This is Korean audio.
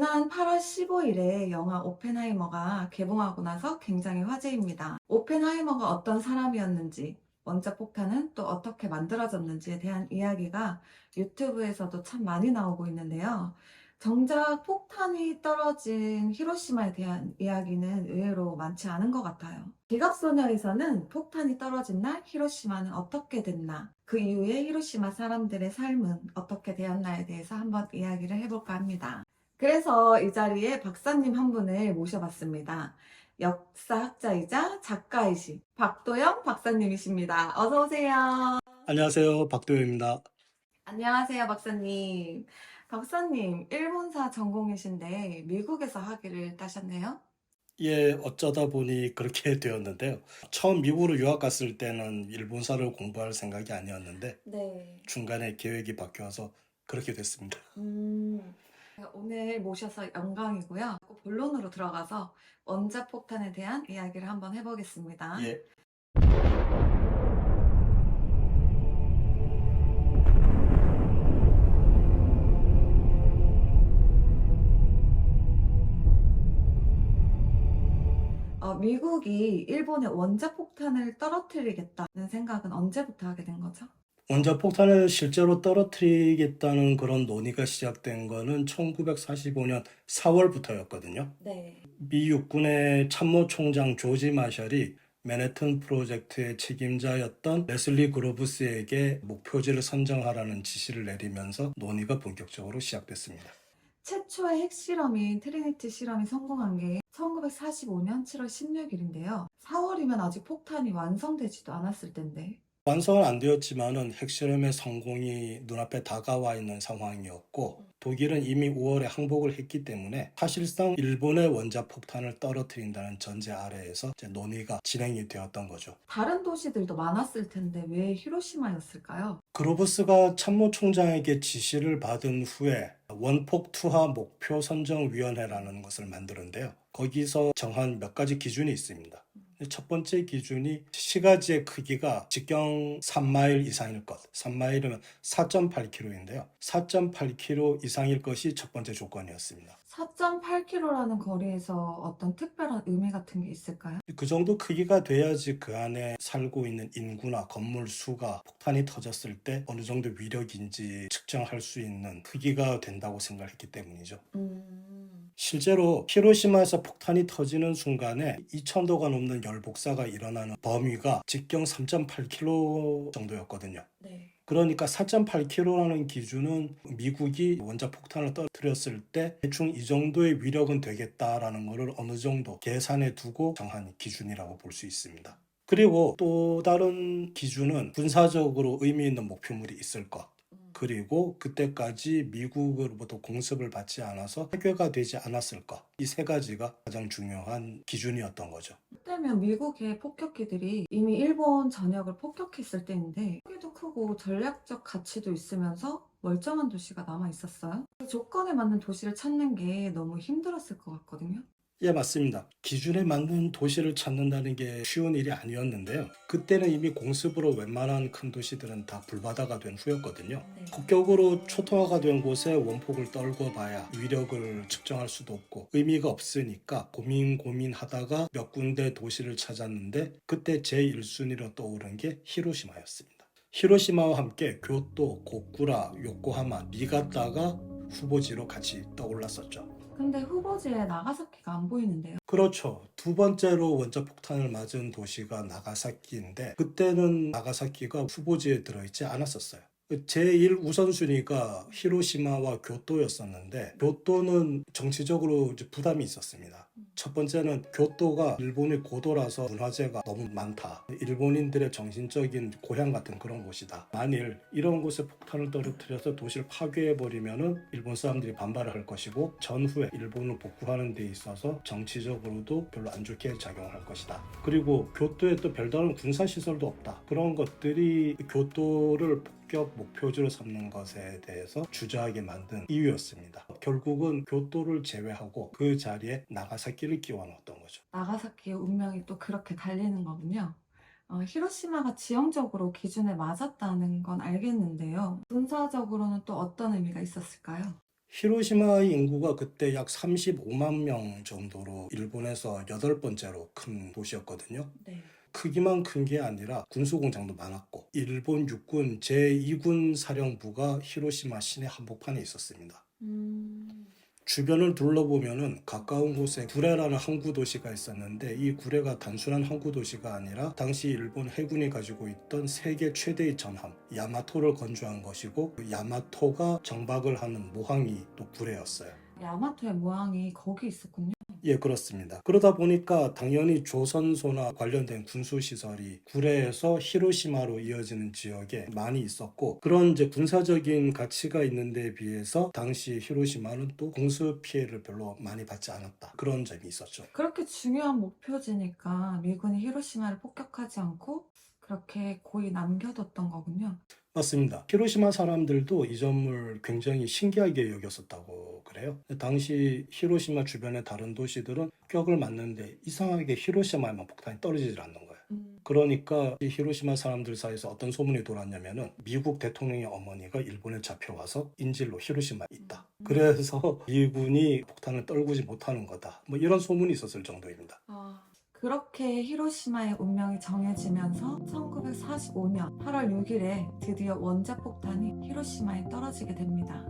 지난 8월 15일에 영화 오펜하이머가 개봉하고 나서 굉장히 화제입니다. 오펜하이머가 어떤 사람이었는지, 원자폭탄은 또 어떻게 만들어졌는지에 대한 이야기가 유튜브에서도 참 많이 나오고 있는데요. 정작 폭탄이 떨어진 히로시마에 대한 이야기는 의외로 많지 않은 것 같아요. 기갑소녀에서는 폭탄이 떨어진 날 히로시마는 어떻게 됐나, 그 이후에 히로시마 사람들의 삶은 어떻게 되었나에 대해서 한번 이야기를 해볼까 합니다. 그래서 이 자리에 박사님 한 분을 모셔봤습니다. 역사학자이자 작가이신 박도영 박사님이십니다. 어서 오세요. 안녕하세요. 박도영입니다. 안녕하세요, 박사님. 박사님, 일본사 전공이신데 미국에서 학위를 따셨네요? 예, 어쩌다 보니 그렇게 되었는데요. 처음 미국으로 유학 갔을 때는 일본사를 공부할 생각이 아니었는데 네. 중간에 계획이 바뀌어서 그렇게 됐습니다. 오늘 모셔서 영광이고요. 본론으로 들어가서 원자폭탄에 대한 이야기를 한번 해보겠습니다. 예, 미국이 일본의 원자폭탄을 떨어뜨리겠다는 생각은 언제부터 하게 된 거죠? 원자폭탄을 실제로 떨어뜨리겠다는 그런 논의가 시작된 거는 1945년 4월부터였거든요. 네. 미 육군의 참모총장 조지 마셜이 맨해튼 프로젝트의 책임자였던 레슬리 그로브스에게 목표지를 선정하라는 지시를 내리면서 논의가 본격적으로 시작됐습니다. 최초의 핵실험인 트리니티 실험이 성공한 게 1945년 7월 16일인데요. 4월이면 아직 폭탄이 완성되지도 않았을 텐데. 완성은 안 되었지만은 핵실험의 성공이 눈앞에 다가와 있는 상황이었고, 독일은 이미 5월에 항복을 했기 때문에 사실상 일본의 원자폭탄을 떨어뜨린다는 전제 아래에서 이제 논의가 진행이 되었던 거죠. 다른 도시들도 많았을 텐데 왜 히로시마였을까요? 그로브스가 참모총장에게 지시를 받은 후에 원폭 투하 목표 선정위원회라는 것을 만드는데요. 거기서 정한 몇 가지 기준이 있습니다. 첫 번째 기준이 시가지의 크기가 직경 3마일 이상일 것. 3마일이면 4.8km인데요. 4.8km 이상일 것이 첫 번째 조건이었습니다. 4.8km라는 거리에서 어떤 특별한 의미 같은 게 있을까요? 그 정도 크기가 돼야지 그 안에 살고 있는 인구나 건물 수가 폭탄이 터졌을 때 어느 정도 위력인지 측정할 수 있는 크기가 된다고 생각했기 때문이죠. 실제로 히로시마에서 폭탄이 터지는 순간에 2000도가 넘는 열복사가 일어나는 범위가 직경 3.8km 정도였거든요. 네. 그러니까 4.8km라는 기준은 미국이 원자폭탄을 떨어뜨렸을 때 대충 이 정도의 위력은 되겠다라는 것을 어느 정도 계산해 두고 정한 기준이라고 볼 수 있습니다. 그리고 또 다른 기준은 군사적으로 의미 있는 목표물이 있을 것. 그리고 그때까지 미국으로부터 공습을 받지 않아서 해결가 되지 않았을 것. 이 세 가지가 가장 중요한 기준이었던 거죠. 그때면 미국의 폭격기들이 이미 일본 전역을 폭격했을 때인데 크기도 크고 전략적 가치도 있으면서 멀쩡한 도시가 남아 있었어요. 그 조건에 맞는 도시를 찾는 게 너무 힘들었을 것 같거든요. 예, 맞습니다. 기준에 맞는 도시를 찾는다는 게 쉬운 일이 아니었는데요. 그때는 이미 공습으로 웬만한 큰 도시들은 다 불바다가 된 후였거든요. 네. 본격으로 초토화가 된 곳에 원폭을 떨궈 봐야 위력을 측정할 수도 없고 의미가 없으니까 고민하다가 몇 군데 도시를 찾았는데 그때 제1순위로 떠오른 게 히로시마였습니다. 히로시마와 함께 교토, 고쿠라, 요코하마, 니가타가 후보지로 같이 떠올랐었죠. 근데 후보지에 나가사키가 안 보이는데요. 그렇죠. 두 번째로 원자폭탄을 맞은 도시가 나가사키인데 그때는 나가사키가 후보지에 들어있지 않았었어요. 제1 우선순위가 히로시마와 교토였었는데 교토는 정치적으로 이제 부담이 있었습니다. 첫 번째는 교토가 일본의 고도라서 문화재가 너무 많다. 일본인들의 정신적인 고향 같은 그런 곳이다. 만일 이런 곳에 폭탄을 떨어뜨려서 도시를 파괴해버리면은 일본 사람들이 반발을 할 것이고 전후에 일본을 복구하는 데 있어서 정치적으로도 별로 안 좋게 작용할 것이다. 그리고 교토에 또 별다른 군사시설도 없다. 그런 것들이 교토를 폭격 목표지로 삼는 것에 대해서 주저하게 만든 이유였습니다. 결국은 교토를 제외하고 그 자리에 나가사키를 끼워 넣었던 거죠. 나가사키의 운명이 또 그렇게 달리는 거군요. 히로시마가 지형적으로 기준에 맞았다는 건 알겠는데요. 군사적으로는 또 어떤 의미가 있었을까요? 히로시마의 인구가 그때 약 35만 명 정도로 일본에서 8번째로 큰 도시였거든요. 네. 크기만 큰 게 아니라 군수공장도 많았고 일본 육군 제2군 사령부가 히로시마 시내 한복판에 있었습니다. 주변을 둘러보면은 가까운 곳에 구레라는 항구 도시가 있었는데 이 구레가 단순한 항구 도시가 아니라 당시 일본 해군이 가지고 있던 세계 최대의 전함 야마토를 건조한 것이고 그 야마토가 정박을 하는 모항이 또 구레였어요. 야마토의 모양이 거기 있었군요. 예, 그렇습니다. 그러다 보니까 당연히 조선소나 관련된 군수시설이 구레에서 히로시마로 이어지는 지역에 많이 있었고 그런 이제 군사적인 가치가 있는 데 비해서 당시 히로시마는 또 공습 피해를 별로 많이 받지 않았다. 그런 점이 있었죠. 그렇게 중요한 목표지니까 미군이 히로시마를 폭격하지 않고 그렇게 고이 남겨뒀던 거군요. 맞습니다. 히로시마 사람들도 이 점을 굉장히 신기하게 여겼었다고 그래요. 당시 히로시마 주변의 다른 도시들은 격을 맞는데 이상하게 히로시마에만 폭탄이 떨어지질 않는 거예요. 그러니까 이 히로시마 사람들 사이에서 어떤 소문이 돌았냐면은 미국 대통령의 어머니가 일본에 잡혀와서 인질로 히로시마에 있다. 그래서 미군이 폭탄을 떨구지 못하는 거다. 뭐 이런 소문이 있었을 정도입니다. 그렇게 히로시마의 운명이 정해지면서 1945년 8월 6일에 드디어 원자폭탄이 히로시마에 떨어지게 됩니다.